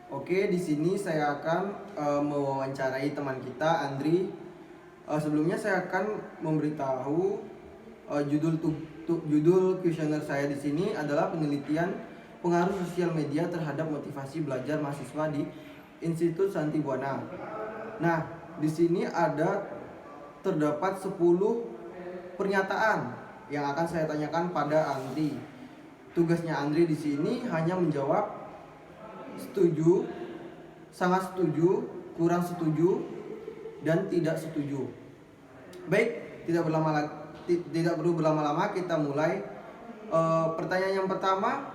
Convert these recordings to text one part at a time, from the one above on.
Oke, di sini saya akan mewawancarai teman kita, Andri. Sebelumnya saya akan memberitahu judul kuesioner saya di sini adalah penelitian pengaruh sosial media terhadap motivasi belajar mahasiswa di Institut Santi Buana. Nah, di sini terdapat 10 pernyataan yang akan saya tanyakan pada Andri. Tugasnya Andri di sini hanya menjawab setuju, sangat setuju, kurang setuju, dan tidak setuju. Baik, tidak perlu berlama-lama, kita mulai. Pertanyaan yang pertama,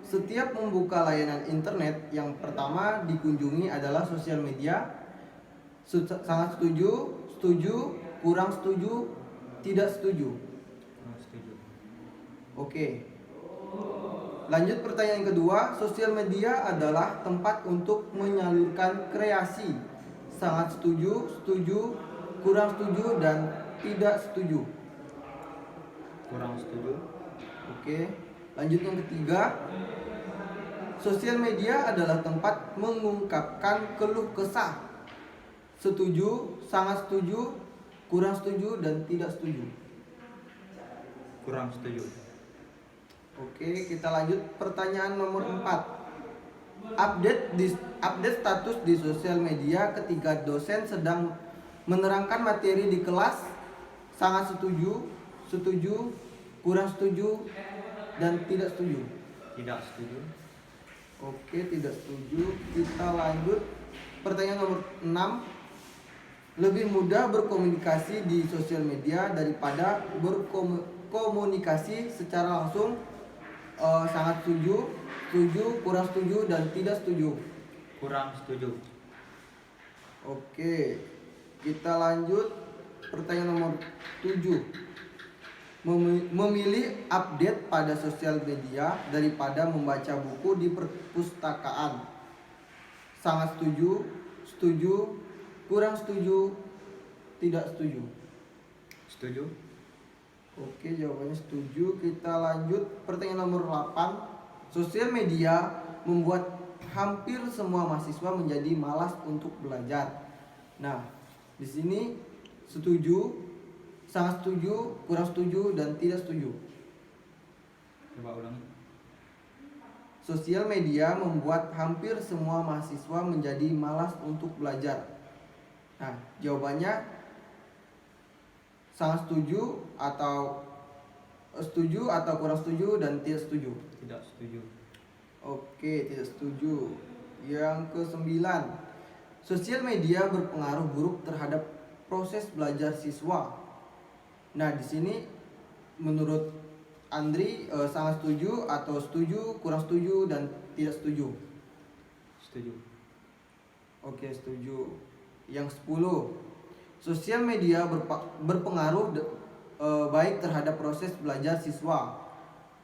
setiap membuka layanan internet, yang pertama dikunjungi adalah sosial media. Sangat setuju, setuju, kurang setuju, tidak setuju. Setuju. Oke. Lanjut pertanyaan kedua, sosial media adalah tempat untuk menyalurkan kreasi. Sangat setuju, setuju, kurang setuju, dan tidak setuju. Kurang setuju. Oke. Lanjut yang ketiga, sosial media adalah tempat mengungkapkan keluh kesah. Setuju, sangat setuju, kurang setuju, dan tidak setuju. Kurang setuju. Oke, kita lanjut pertanyaan nomor 4. Update status di sosial media ketika dosen sedang menerangkan materi di kelas. Sangat setuju, setuju, kurang setuju, dan tidak setuju. Tidak setuju. Oke, tidak setuju. Kita lanjut pertanyaan nomor 6. Lebih mudah berkomunikasi di sosial media daripada berkomunikasi secara langsung. Sangat setuju, setuju, kurang setuju, dan tidak setuju. Kurang setuju. Oke, kita lanjut pertanyaan nomor 7. Memilih update pada sosial media daripada membaca buku di perpustakaan. Sangat setuju, setuju, kurang setuju, tidak setuju. Setuju. Oke, jawabannya setuju. Kita lanjut pertanyaan nomor 8. Sosial media membuat hampir semua mahasiswa menjadi malas untuk belajar. Nah, di sini setuju, sangat setuju, kurang setuju, dan tidak setuju. Coba ulangi. Sosial media membuat hampir semua mahasiswa menjadi malas untuk belajar. Nah, jawabannya sangat setuju atau kurang setuju, dan tidak setuju. Tidak setuju. Oke, tidak setuju. Yang ke-9, sosial media berpengaruh buruk terhadap proses belajar siswa. Nah, di sini menurut Andri sangat setuju atau setuju, kurang setuju, dan tidak setuju. Setuju. Oke, setuju. Yang 10, sosial media berpengaruh baik terhadap proses belajar siswa.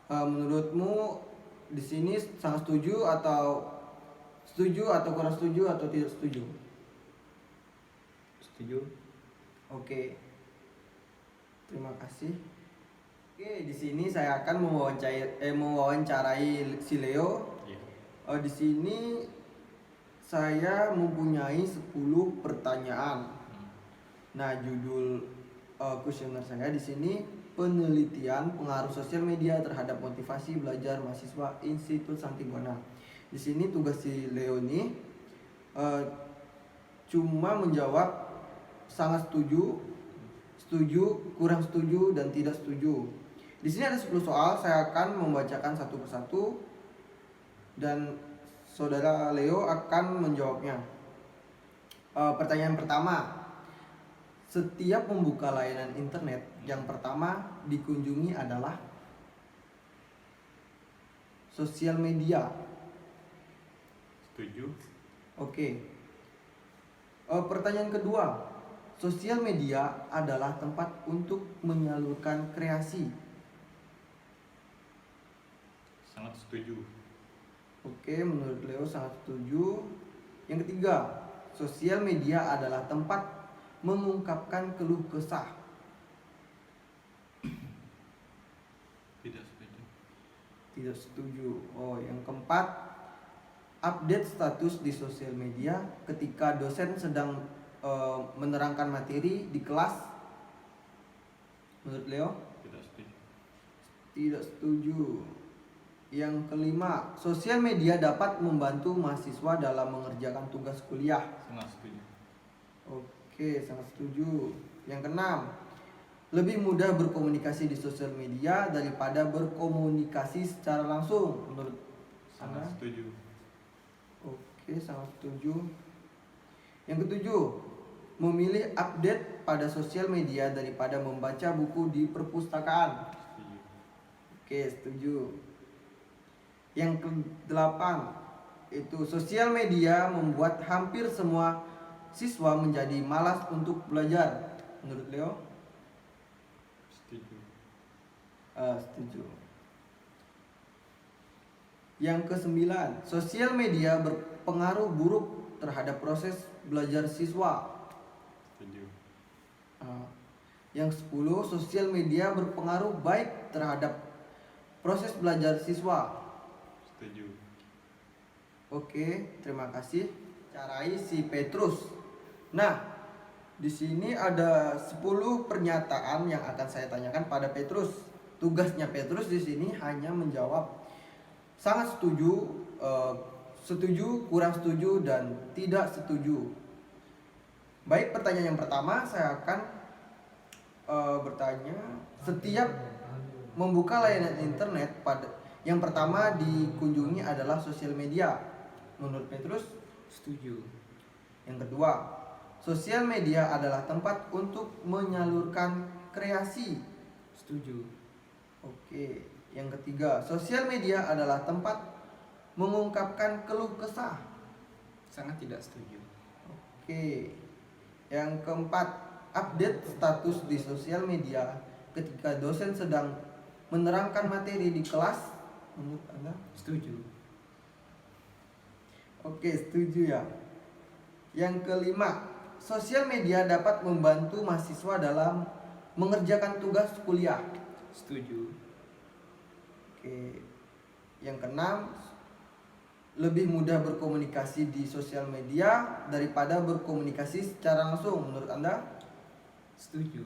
Menurutmu di sini sangat setuju atau kurang setuju, atau tidak setuju? Setuju. Oke. Terima kasih. Oke, di sini saya akan mewawancarai si Leo. Iya. Di sini saya mempunyai 10 pertanyaan. Nah, judul kuesioner saya di sini penelitian pengaruh sosial media terhadap motivasi belajar mahasiswa Institut Santi Buana. Di sini tugas si Leo ini cuma menjawab sangat setuju, setuju, kurang setuju, dan tidak setuju. Di sini ada 10 soal, saya akan membacakan satu persatu dan saudara Leo akan menjawabnya. Pertanyaan pertama, setiap membuka layanan internet, yang pertama dikunjungi adalah sosial media. Setuju. Oke. Pertanyaan kedua, sosial media adalah tempat untuk menyalurkan kreasi. Sangat setuju. Oke, menurut Leo sangat setuju. Yang ketiga, sosial media adalah tempat mengungkapkan keluh kesah. Tidak setuju. Tidak setuju. Oh, yang keempat, update status di sosial media ketika dosen sedang menerangkan materi di kelas. Menurut Leo? Tidak setuju. Tidak setuju. Yang kelima, sosial media dapat membantu mahasiswa dalam mengerjakan tugas kuliah. Sangat setuju. Oke, sangat setuju. Yang keenam, lebih mudah berkomunikasi di sosial media daripada berkomunikasi secara langsung. Menurut Sangat Anda? setuju. Oke, sangat setuju. Yang ketujuh, memilih update pada sosial media daripada membaca buku di perpustakaan. Setuju. Oke, setuju. Yang kedelapan, itu sosial media membuat hampir semua siswa menjadi malas untuk belajar. Menurut Leo? Setuju. Setuju. Yang kesembilan, sosial media berpengaruh buruk terhadap proses belajar siswa. Setuju. Yang 10, sosial media berpengaruh baik terhadap proses belajar siswa. Setuju. Oke, terima kasih. Carai si Petrus. Nah, di sini ada 10 pernyataan yang akan saya tanyakan pada Petrus. Tugasnya Petrus di sini hanya menjawab sangat setuju, setuju, kurang setuju, dan tidak setuju. Baik, pertanyaan yang pertama saya akan bertanya, setiap membuka layanan internet pada yang pertama dikunjungi adalah sosial media. Menurut Petrus? Setuju. Yang kedua, sosial media adalah tempat untuk menyalurkan kreasi. Setuju. Oke. Yang ketiga, sosial media adalah tempat mengungkapkan keluh kesah. Sangat tidak setuju. Oke. Yang keempat, update status di sosial media ketika dosen sedang menerangkan materi di kelas. Menurut Anda? Setuju. Oke, setuju ya. Yang kelima, sosial media dapat membantu mahasiswa dalam mengerjakan tugas kuliah. Setuju. Oke. Yang keenam, lebih mudah berkomunikasi di sosial media daripada berkomunikasi secara langsung. Menurut Anda? Setuju.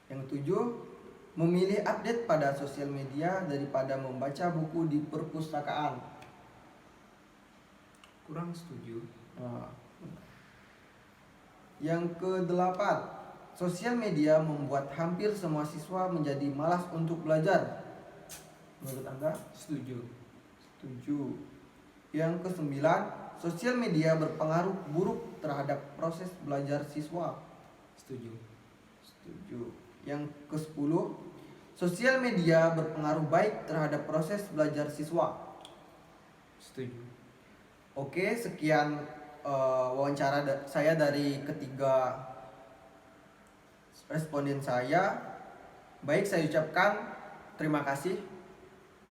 Yang ketujuh, memilih update pada sosial media daripada membaca buku di perpustakaan. Kurang setuju. Nah, yang kedelapan, sosial media membuat hampir semua siswa menjadi malas untuk belajar. Menurut Anda? Setuju. Setuju. Yang kesembilan, sosial media berpengaruh buruk terhadap proses belajar siswa. Setuju. Setuju. Yang ke-10, sosial media berpengaruh baik terhadap proses belajar siswa. Setuju. Oke, sekian wawancara saya dari ketiga responden saya. Baik, saya ucapkan terima kasih.